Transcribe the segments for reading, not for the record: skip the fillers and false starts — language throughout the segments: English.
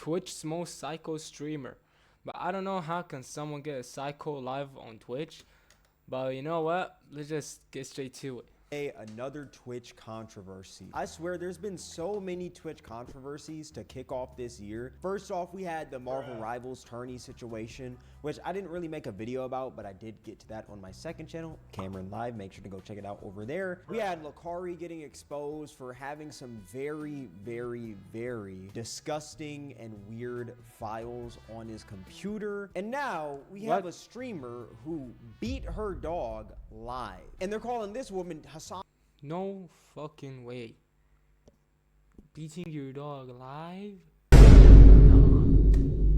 Twitch's most psycho streamer. But I don't know how can someone get a psycho live on Twitch. But you know what? Let's just get straight to it. Another Twitch controversy. I swear there's been so many Twitch controversies to kick off this year. First off, we had the Marvel Rivals tourney situation, which I didn't really make a video about, but I did get to that on my second channel, Cameron Live. Make sure to go check it out over there. We had Lakari getting exposed for having some very, very, very disgusting and weird files on his computer. And now we have a streamer who beat her dog live. And they're calling this woman Hassan. No fucking way. Beating your dog live?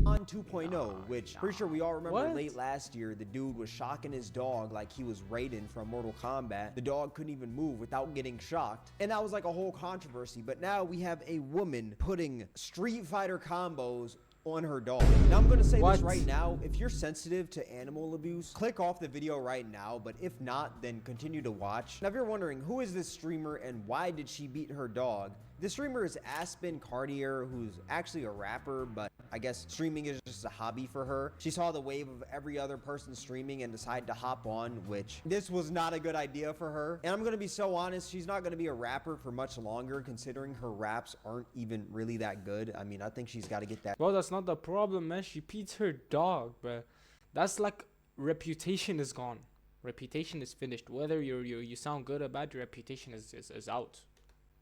On 2.0, which pretty sure we all remember late last year, the dude was shocking his dog like he was Raiden from Mortal Kombat. The dog couldn't even move without getting shocked. And that was like a whole controversy. But now we have a woman putting Street Fighter combos on her dog. Now I'm gonna say this right now, if you're sensitive to animal abuse, click off the video right now, but if not, then continue to watch. Now if you're wondering, who is this streamer and why did she beat her dog? The streamer is Aspen Cartier, who's actually a rapper, but I guess streaming is just a hobby for her. She saw the wave of every other person streaming and decided to hop on, which this was not a good idea for her. And I'm gonna be so honest, she's not gonna be a rapper for much longer, considering her raps aren't even really that good. I mean, I think she's gotta get that. Well, that's not the problem, man. She beats her dog, bruh. That's like reputation is gone. Reputation is finished. Whether you sound good or bad, your reputation is out.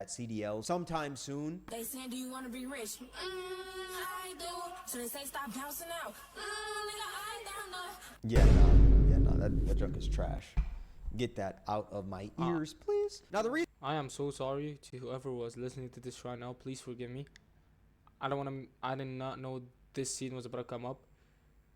At CDL sometime soon. They saying, do you want to be rich? I do. So they say stop bouncing out. Nigga, I don't know. That joke is trash. Get that out of my ears, please. Now the reason I am so sorry to whoever was listening to this right now. Please forgive me. I did not know this scene was about to come up.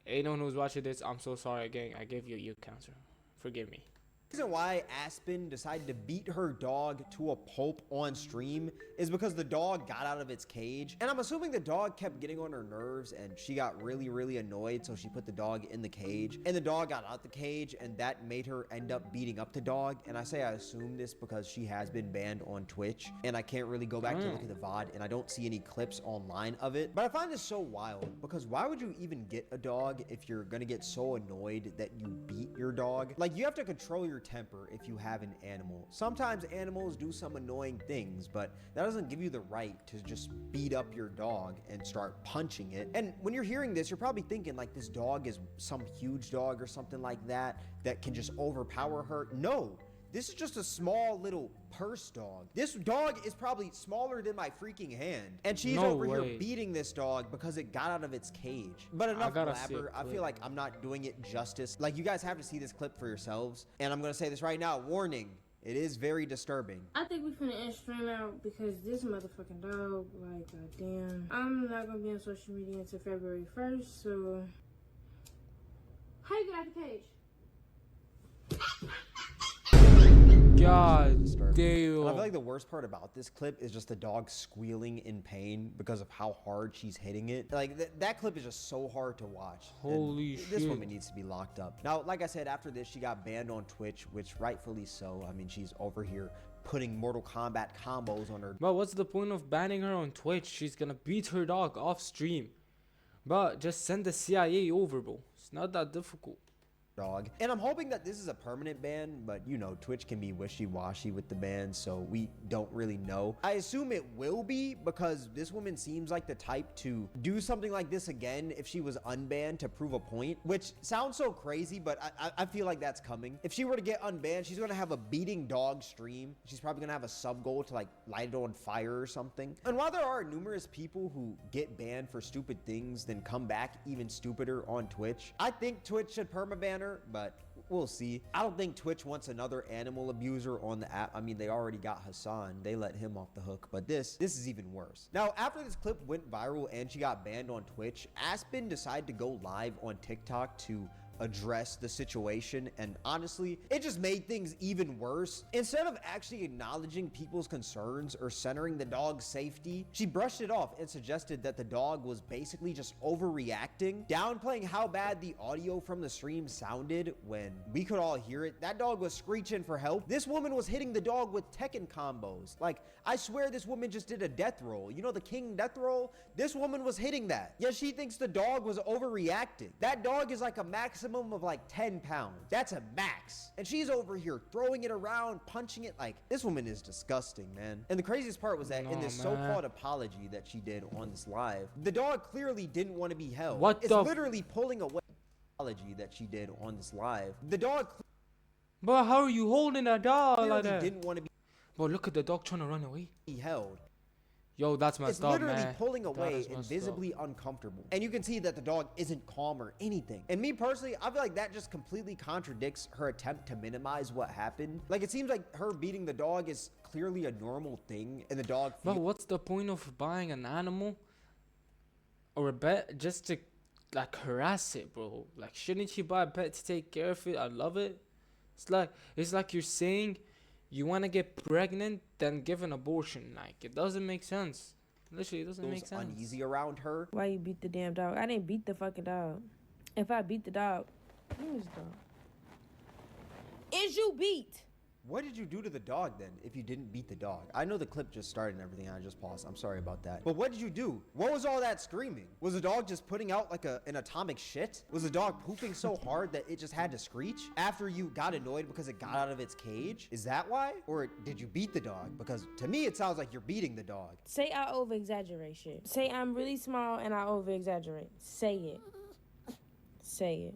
Anyone who's watching this, I'm so sorry again. I gave you cancer. Forgive me. The reason why Aspen decided to beat her dog to a pulp on stream is because the dog got out of its cage. And I'm assuming the dog kept getting on her nerves and she got really, really annoyed. So she put the dog in the cage and the dog got out the cage and that made her end up beating up the dog. And I say I assume this because she has been banned on Twitch and I can't really go back to look at the VOD and I don't see any clips online of it. But I find this so wild because why would you even get a dog if you're gonna get so annoyed that you beat your dog? Like, you have to control your temper if you have an animal. Sometimes animals do some annoying things, but that doesn't give you the right to just beat up your dog and start punching it. And when you're hearing this, you're probably thinking like this dog is some huge dog or something like that can just overpower her. No, this is just a small little purse dog. This dog is probably smaller than my freaking hand. And she's over here beating this dog because it got out of its cage. But enough blabber. I feel like I'm not doing it justice. Like, you guys have to see this clip for yourselves. And I'm gonna say this right now, warning, it is very disturbing. I think we finna end stream out because this motherfucking dog, like, goddamn. I'm not gonna be on social media until February 1st, so. How you get out the cage? God damn. I feel like the worst part about this clip is just the dog squealing in pain because of how hard she's hitting it. Like, that clip is just so hard to watch. Holy shit. This woman needs to be locked up. Now, like I said, after this, she got banned on Twitch, which rightfully so. I mean, she's over here putting Mortal Kombat combos on her. But what's the point of banning her on Twitch? She's gonna beat her dog off stream. But just send the CIA over, bro. It's not that difficult. Dog. And I'm hoping that this is a permanent ban, but you know, Twitch can be wishy-washy with the ban, so we don't really know. I assume it will be because this woman seems like the type to do something like this again if she was unbanned to prove a point, which sounds so crazy, but I feel like that's coming. If she were to get unbanned, she's gonna have a beating dog stream. She's probably gonna have a sub goal to like light it on fire or something. And while there are numerous people who get banned for stupid things then come back even stupider on Twitch, I think Twitch should permaban her, but we'll see. I don't think Twitch wants another animal abuser on the app. I mean, they already got Hassan. They let him off the hook, but this is even worse. Now, after this clip went viral and she got banned on Twitch, Aspen decided to go live on TikTok to address the situation, and honestly, it just made things even worse. Instead of actually acknowledging people's concerns or centering the dog's safety, she brushed it off and suggested that the dog was basically just overreacting, downplaying how bad the audio from the stream sounded when we could all hear it. That dog was screeching for help. This woman was hitting the dog with Tekken combos. Like, I swear this woman just did a death roll. You know the king death roll? This woman was hitting that. Yet she thinks the dog was overreacting. That dog is like a maximum of like 10 pounds. That's a max. And she's over here throwing it around, punching it. Like, this woman is disgusting, man. And the craziest part was that in this so-called apology that she did on this live, the dog clearly didn't want to be held. What it's the literally pulling away apology that she did on this live. The dog But how are you holding a dog clearly like that? didn't want to But look at the dog trying to run away. be held. Yo, that's messed It's up, literally man. pulling That away is and messed visibly uncomfortable. And you can see that the dog isn't calm or anything. And me personally, I feel like that just completely contradicts her attempt to minimize what happened. Like, it seems like her beating the dog is clearly a normal thing, and the dog But what's the point of buying an animal or a pet just to like harass it, bro? Like, shouldn't you buy a pet to take care of it? I love it. It's like you're saying you want to get pregnant, then give an abortion. Like, it doesn't make sense. Literally, it doesn't make feels sense. uneasy around her. Why you beat the damn dog? I didn't beat the fucking dog. If I beat the dog, who is dog? Is you beat? What did you do to the dog then if you didn't beat the dog? I know the clip just started and everything. I just paused. I'm sorry about that. But what did you do? What was all that screaming? Was the dog just putting out like an atomic shit? Was the dog pooping so hard that it just had to screech after you got annoyed because it got out of its cage? Is that why? Or did you beat the dog? Because to me, it sounds like you're beating the dog. Say I over exaggerate shit. Say I'm really small and I over exaggerate. Say it. Say it.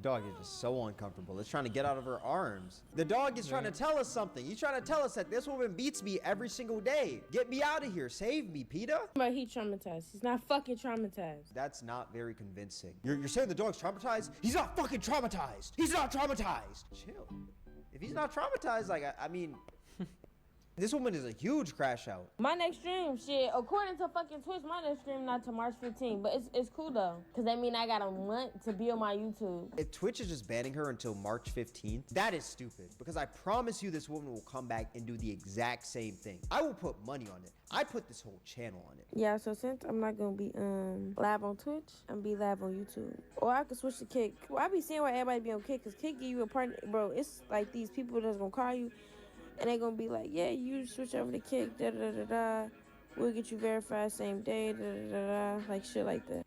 Dog is just so uncomfortable. It's trying to get out of her arms. The dog is trying to tell us something. He's trying to tell us that this woman beats me every single day. Get me out of here. Save me, PETA. But he traumatized. He's not fucking traumatized. That's not very convincing. You're saying the dog's traumatized? He's not fucking traumatized. He's not traumatized. Chill. If he's not traumatized, like, I mean, this woman is a huge crash out. My next stream, shit, according to fucking Twitch, my next stream not to March 15th. But it's cool though. Cause that mean I got a month to be on my YouTube. If Twitch is just banning her until March 15th, that is stupid. Because I promise you this woman will come back and do the exact same thing. I will put money on it. I put this whole channel on it. Yeah, so since I'm not gonna be live on Twitch, I'm gonna be live on YouTube. Or I could switch to Kick. Well, I be seeing why everybody be on Kick, cause Kick give you a partner, bro. It's like these people that's gonna call you, and they gonna be like, yeah, you switch over to Kick, da da da da. We'll get you verified same day, da da da da, like shit like that.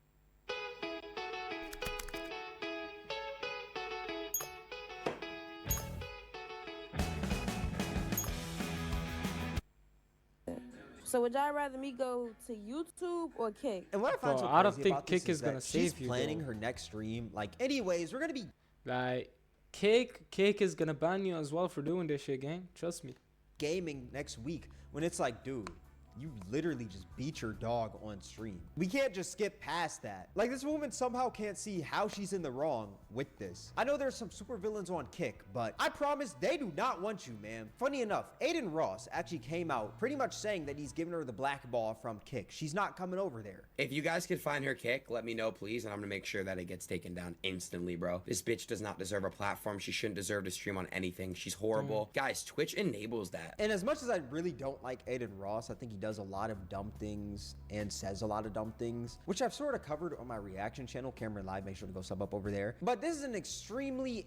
So would y'all rather me go to YouTube or Kick? And what I find Bro, so I don't crazy think about this Kick is that gonna she's save you, planning bro. her next stream. Like, anyways, we're gonna be Like, Cake is gonna ban you as well for doing this shit, gang. Trust me. gaming next week when it's like, dude, you literally just beat your dog on stream. We can't just skip past that. Like, this woman somehow can't see how she's in the wrong with this. I know there's some supervillains on Kick, but I promise they do not want you, man. Funny enough, Aiden Ross actually came out pretty much saying that he's giving her the black ball from Kick. She's not coming over there. If you guys could find her Kick, let me know, please, and I'm gonna make sure that it gets taken down instantly, bro. This bitch does not deserve a platform. She shouldn't deserve to stream on anything. She's horrible. Guys, Twitch enables that. And as much as I really don't like Aiden Ross, I think he does a lot of dumb things and says a lot of dumb things, which I've sort of covered on my reaction channel, Cameron Live. Make sure to go sub up over there. But this is an extremely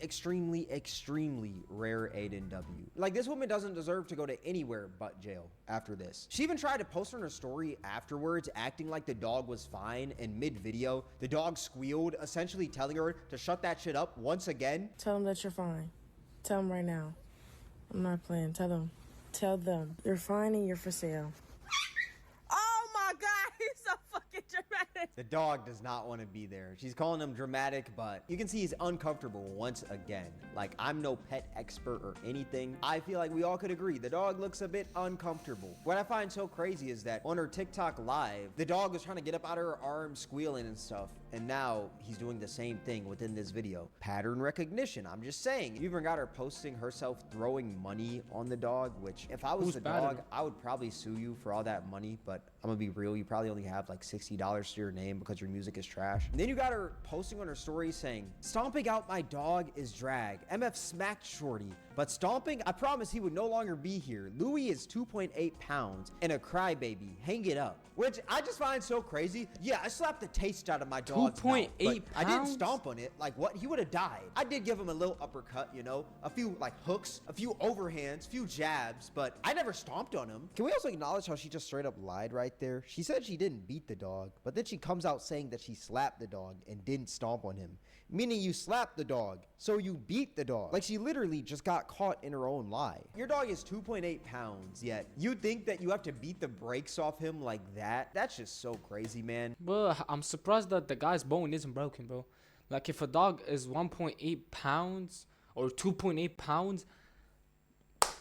rare Aiden W. Like, this woman doesn't deserve to go to anywhere but jail after this. She even tried to post on her story afterwards, acting like the dog was fine, and mid-video, the dog squealed, essentially telling her to shut that shit up once again. Tell them that you're fine. Tell them right now. I'm not playing. Tell them. Tell them. You're fine and you're for sale. Oh my God, he's so fucking dramatic. The dog does not want to be there. She's calling him dramatic, but you can see he's uncomfortable once again. Like, I'm no pet expert or anything. I feel like we all could agree the dog looks a bit uncomfortable. What I find so crazy is that on her TikTok live, the dog was trying to get up out of her arms, squealing and stuff. And now he's doing the same thing within this video. Pattern recognition, I'm just saying. You even got her posting herself throwing money on the dog, which if I was Who's the pattern? dog, I would probably sue you for all that money, but I'm gonna be real, you probably only have like $60 to your name because your music is trash. And then you got her posting on her story saying, stomping out my dog is drag. MF smacked Shorty, but stomping, I promise he would no longer be here. Louis is 2.8 pounds and a crybaby. Hang it up. Which I just find so crazy. Yeah, I slapped the taste out of my dog's mouth, 2.8 but I didn't pounds? stomp on it. Like what? He would have died. I did give him a little uppercut, you know, a few like hooks, a few overhands, few jabs, but I never stomped on him. Can we also acknowledge how she just straight up lied right there? She said she didn't beat the dog, but then she comes out saying that she slapped the dog and didn't stomp on him, meaning you slapped the dog, so you beat the dog. Like she literally just got caught in her own lie. Your dog is 2.8 pounds, yet you think that you have to beat the brakes off him like that? That's just so crazy, man. Bro, I'm surprised that the guy's bone isn't broken, bro. Like if a dog is 1.8 pounds or 2.8 pounds,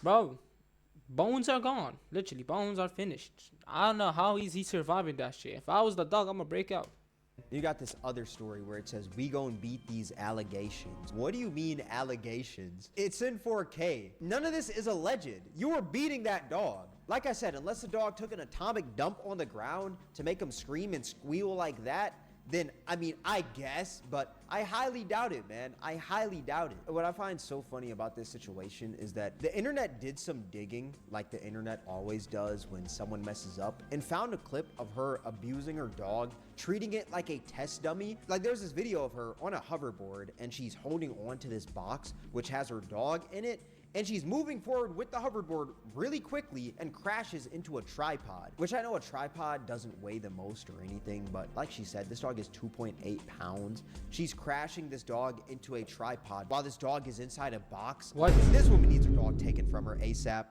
bro, bones are gone. Literally, bones are finished. I don't know how he's surviving that shit. If I was the dog, I'm gonna break out. You got this other story where it says, we gon' beat these allegations. What do you mean allegations? It's in 4K. None of this is alleged. You were beating that dog. Like I said, unless the dog took an atomic dump on the ground to make him scream and squeal like that, then, I mean, I guess, but I highly doubt it, man. I highly doubt it. What I find so funny about this situation is that the internet did some digging, like the internet always does when someone messes up, and found a clip of her abusing her dog, treating it like a test dummy. Like there's this video of her on a hoverboard, and she's holding onto this box, which has her dog in it, and she's moving forward with the hoverboard really quickly and crashes into a tripod, which I know a tripod doesn't weigh the most or anything, but like she said, this dog is 2.8 pounds. She's crashing this dog into a tripod while this dog is inside a box. What? This woman needs her dog taken from her ASAP.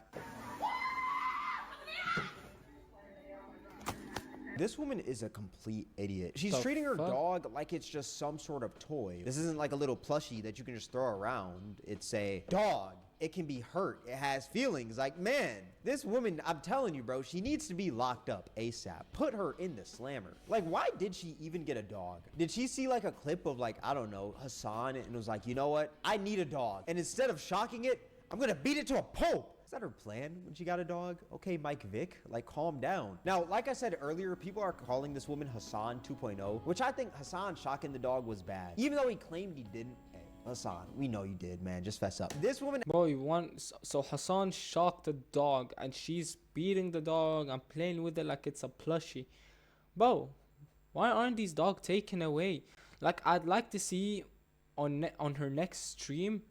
This woman is a complete idiot. She's The treating her fuck? dog like it's just some sort of toy. This isn't like a little plushie that you can just throw around. It's a dog. It can be hurt. It has feelings. Like, man, this woman, I'm telling you, bro, she needs to be locked up ASAP. Put her in the slammer. Like, why did she even get a dog? Did she see like a clip of like, I don't know, Hassan and was like, you know what? I need a dog. And instead of shocking it, I'm gonna beat it to a pulp. Is that her plan when she got a dog? Okay, Mike Vick, like calm down. Now, like I said earlier, people are calling this woman Hassan 2.0, which I think Hassan shocking the dog was bad. Even though he claimed he didn't. Hey, Hassan, we know you did, man. Just fess up. This woman Bro, so Hassan shocked the dog and she's beating the dog and playing with it like it's a plushie. Bro, why aren't these dogs taken away? Like, I'd like to see on her next stream,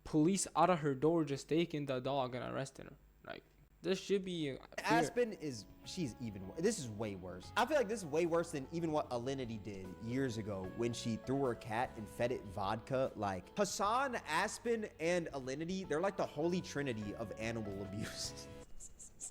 police out of her door just taking the dog and arresting her. Like, this should be fair. Aspen is, she's even, this is way worse. I feel like this is way worse than even what Alinity did years ago when she threw her cat and fed it vodka. Like, Hassan, Aspen, and Alinity, they're like the holy trinity of animal abuse.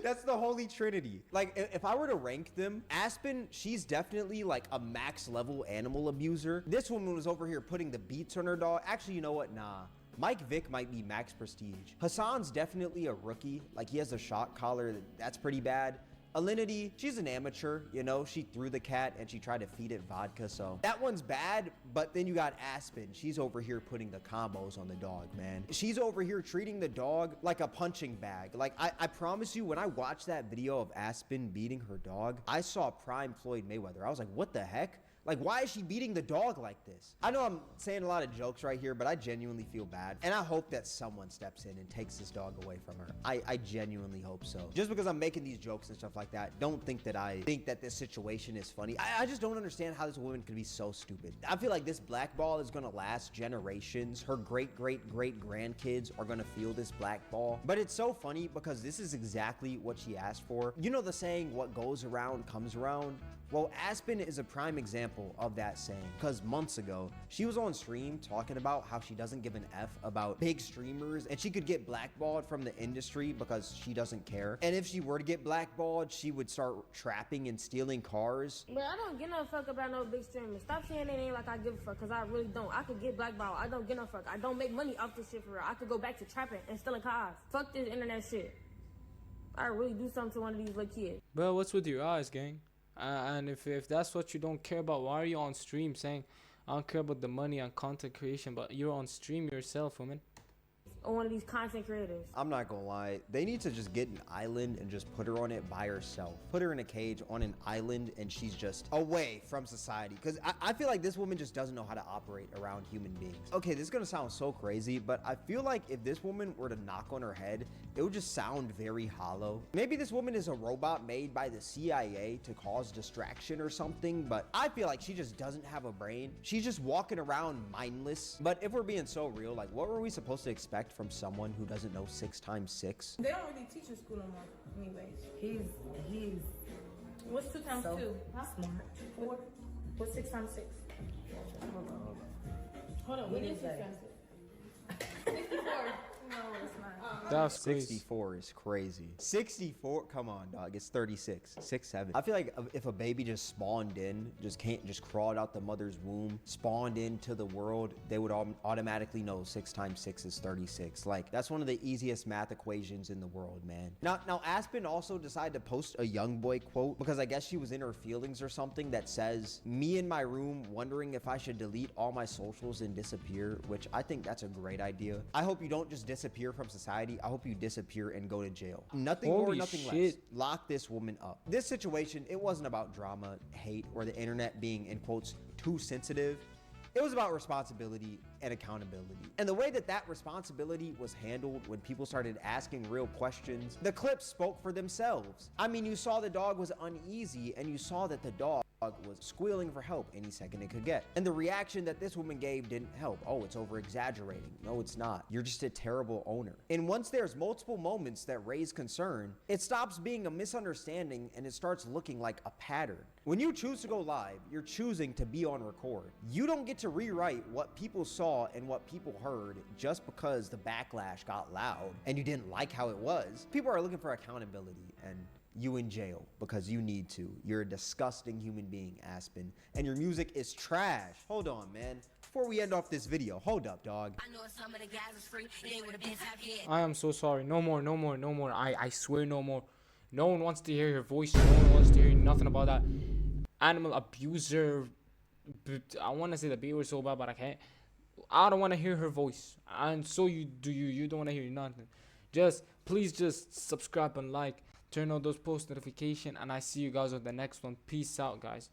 That's the holy trinity. Like, if I were to rank them, Aspen, she's definitely like a max level animal abuser. This woman was over here putting the beats on her dog. Actually, you know what? Nah. Mike Vick might be max prestige. Hassan's definitely a rookie. Like, he has a shock collar. That's pretty bad. Alinity, she's an amateur, you know, she threw the cat and she tried to feed it vodka, so that one's bad. But then you got Aspen, she's over here putting the combos on the dog, man. She's over here treating the dog like a punching bag. Like, I promise you, when I watched that video of Aspen beating her dog, I saw prime Floyd Mayweather. I was like, what the heck? Like, why is she beating the dog like this? I know I'm saying a lot of jokes right here, but I genuinely feel bad. And I hope that someone steps in and takes this dog away from her. I genuinely hope so. Just because I'm making these jokes and stuff like that, don't think that I think that this situation is funny. I just don't understand how this woman could be so stupid. I feel like this blackball is gonna last generations. Her great-great-great-grandkids are gonna feel this blackball. But it's so funny because this is exactly what she asked for. You know the saying, what goes around comes around? Well, Aspen is a prime example of that saying, because months ago, she was on stream talking about how she doesn't give an F about big streamers and she could get blackballed from the industry because she doesn't care. And if she were to get blackballed, she would start trapping and stealing cars. But I don't give no fuck about no big streamers. Stop saying it ain't like I give a fuck, because I really don't. I could get blackballed. I don't give no fuck. I don't make money off this shit for real. I could go back to trapping and stealing cars. Fuck this internet shit. I really do something to one of these little kids. Bro, what's with your eyes, gang? And if that's what you don't care about, why are you on stream saying, I don't care about the money and content creation, but you're on stream yourself, woman? or one of these content creators. I'm not gonna lie, they need to just get an island and just put her on it by herself. Put her in a cage on an island and she's just away from society. Because I feel like this woman just doesn't know how to operate around human beings. Okay, this is gonna sound so crazy, but I feel like if this woman were to knock on her head, it would just sound very hollow. Maybe this woman is a robot made by the CIA to cause distraction or something, but I feel like she just doesn't have a brain. She's just walking around mindless. But if we're being so real, like what were we supposed to expect from someone who doesn't know 6 times 6? They don't really teach in school no more. Anyways, he's What's 2 times so 2? Huh? smart. 4. What's 6 times 6? Hold on, What what is is that? that? 64. No, it's not. That's crazy. 64 is crazy. 64, come on, dog. It's 36, 6, 7. I feel like if a baby just spawned in, just crawled out the mother's womb, spawned into the world, they would automatically know 6 times 6 is 36. Like, that's one of the easiest math equations in the world, man. Now Aspen also decided to post a young boy quote because I guess she was in her feelings or something that says, "Me in my room wondering if I should delete all my socials and disappear," which I think that's a great idea. I hope you don't just disappear from society. I hope you disappear and go to jail. Nothing more, Holy nothing less. shit. Lock this woman up. This situation, it wasn't about drama, hate, or the internet being, in quotes, too sensitive. It was about responsibility and accountability. And the way that responsibility was handled when people started asking real questions, the clips spoke for themselves. I mean, you saw the dog was uneasy and you saw that the dog was squealing for help any second it could get. And the reaction that this woman gave didn't help. Oh, it's over exaggerating. No, it's not. You're just a terrible owner. And once there's multiple moments that raise concern, it stops being a misunderstanding and it starts looking like a pattern. When you choose to go live, you're choosing to be on record. You don't get to rewrite what people saw and what people heard just because the backlash got loud and you didn't like how it was. People are looking for accountability, and you in jail because you need to. You're a disgusting human being, Aspen, and your music is trash. Hold on, man. Before we end off this video, hold up, dog. I know some of the guys is free. They would have been top yet. I am so sorry. No more, no more, no more. I swear no more. No one wants to hear your voice. No one wants to hear nothing about that. Animal abuser. I want to say the B word so bad, but I can't. I don't want to hear her voice. And so you don't want to hear nothing. Please just subscribe and like. Turn on those post notifications. And I see you guys on the next one. Peace out, guys.